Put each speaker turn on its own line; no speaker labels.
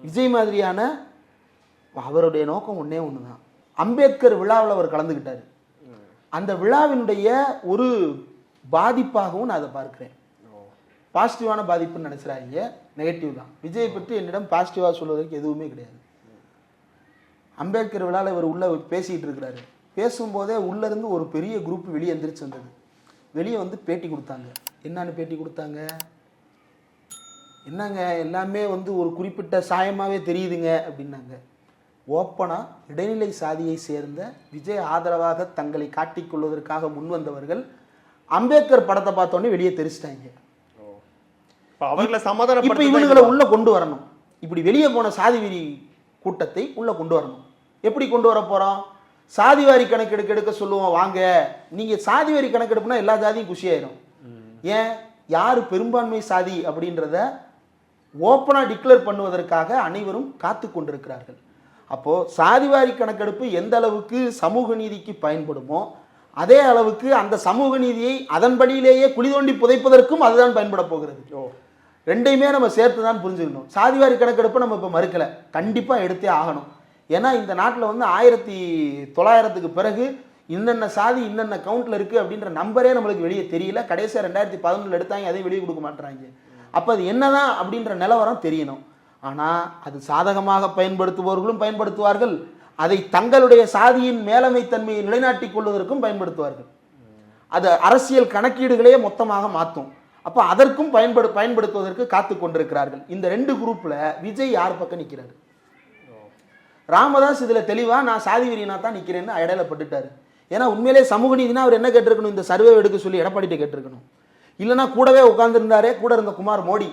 விஜய் மாதிரியான அவருடைய நோக்கம் ஒன்றே ஒன்று தான். அம்பேத்கர் விழாவில் அவர் கலந்துக்கிட்டார். அந்த விழாவினுடைய ஒரு பாதிப்பாகவும் நான் அதை பார்க்கிறேன். பாசிட்டிவான பாதிப்புன்னு நினைச்சிடாங்க, நெகட்டிவ் தான். விஜயை பற்றி என்னிடம் பாசிட்டிவாக சொல்வதற்கு எதுவுமே கிடையாது. அம்பேத்கர் விழாவில் இவர் உள்ள பேசிகிட்டு இருக்கிறாரு. பேசும்போதே உள்ளேருந்து ஒரு பெரிய குரூப் வெளியே எந்திரிச்சு வந்தது. வெளியே வந்து பேட்டி கொடுத்தாங்க. என்னன்னு பேட்டி கொடுத்தாங்க? என்னங்க எல்லாமே வந்து ஒரு குறிப்பிட்ட சாயமாகவே தெரியுதுங்க அப்படின்னாங்க. ஓப்பனாக இடைநிலை சாதியை சேர்ந்த விஜய் ஆதரவாக தங்களை காட்டிக்கொள்வதற்காக முன் வந்தவர்கள் அம்பேத்கர் படத்தை பார்த்தோன்னே வெளியே தெரிச்சிட்டாங்க. இப்ப இவங்களை உள்ள கொண்டு வரணும். இப்படி வெளியே போன சாதிவெறி கூட்டத்தை உள்ள கொண்டு வரணும். எப்படி கொண்டு வர போறோம்? சாதிவாரி கணக்கெடுக்க எடுக்க சொல்லுவோம். வாங்க, நீங்க சாதிவாரி கணக்கெடுப்புனா எல்லா ஜாதியும் குஷியாயிரும். ஏன், யாரு பெரும்பான்மை சாதி அப்படின்றத ஓப்பனா டிக்ளேர் பண்ணுவதற்காக அனைவரும் காத்து கொண்டிருக்கிறார்கள். அப்போ சாதிவாரி கணக்கெடுப்பு எந்த அளவுக்கு சமூக நீதிக்கு பயன்படுமோ அதே அளவுக்கு அந்த சமூக நீதியை அதன்படியிலேயே குழி தோண்டி புதைப்பதற்கும் அதுதான் பயன்பட போகிறது. ரெண்டையுமே நம்ம சேர்த்து தான் புரிஞ்சுக்கணும். சாதிவாரி கணக்கெடுப்பை நம்ம இப்போ மறுக்கலை, கண்டிப்பாக எடுத்தே ஆகணும். ஏன்னா இந்த நாட்டில் வந்து 1900க்கு பிறகு இன்னென்ன சாதி இன்னென்ன கவுண்ட்ல இருக்கு அப்படின்ற நம்பரே நம்மளுக்கு வெளியே தெரியல. கடைசியாக 2011 எடுத்தாங்க, அதையும் வெளியே கொடுக்க மாட்டுறாங்க. அப்போ அது என்னதான் அப்படின்ற நிலவரம் தெரியணும். ஆனால் அது சாதகமாக பயன்படுத்துபவர்களும் பயன்படுத்துவார்கள், அதை தங்களுடைய சாதியின் மேலமை தன்மையை நிலைநாட்டிக் கொள்வதற்கும் பயன்படுத்துவார்கள். அது அரசியல் கணக்கீடுகளே மொத்தமாக மாற்றும். அப்போ அதற்கும் பயன்படுத்துவதற்கு காத்து கொண்டிருக்கிறார்கள். இந்த ரெண்டு குரூப்ல விஜய் யார் பக்கம் நிற்கிறாரு? ராமதாஸ் இதுல தெளிவா நான் சாதி வெறியனா தான் நிற்கிறேன்னு இடையில பட்டுட்டாரு. ஏன்னா உண்மையிலே சமூக நீதினா அவர் என்ன கேட்டிருக்கணும்? இந்த சர்வே எடுக்க சொல்லி எடப்பாடிட்ட கேட்டிருக்கணும். இல்லைன்னா கூடவே உட்கார்ந்துருந்தாரே கூட இருந்த குமார் மோடி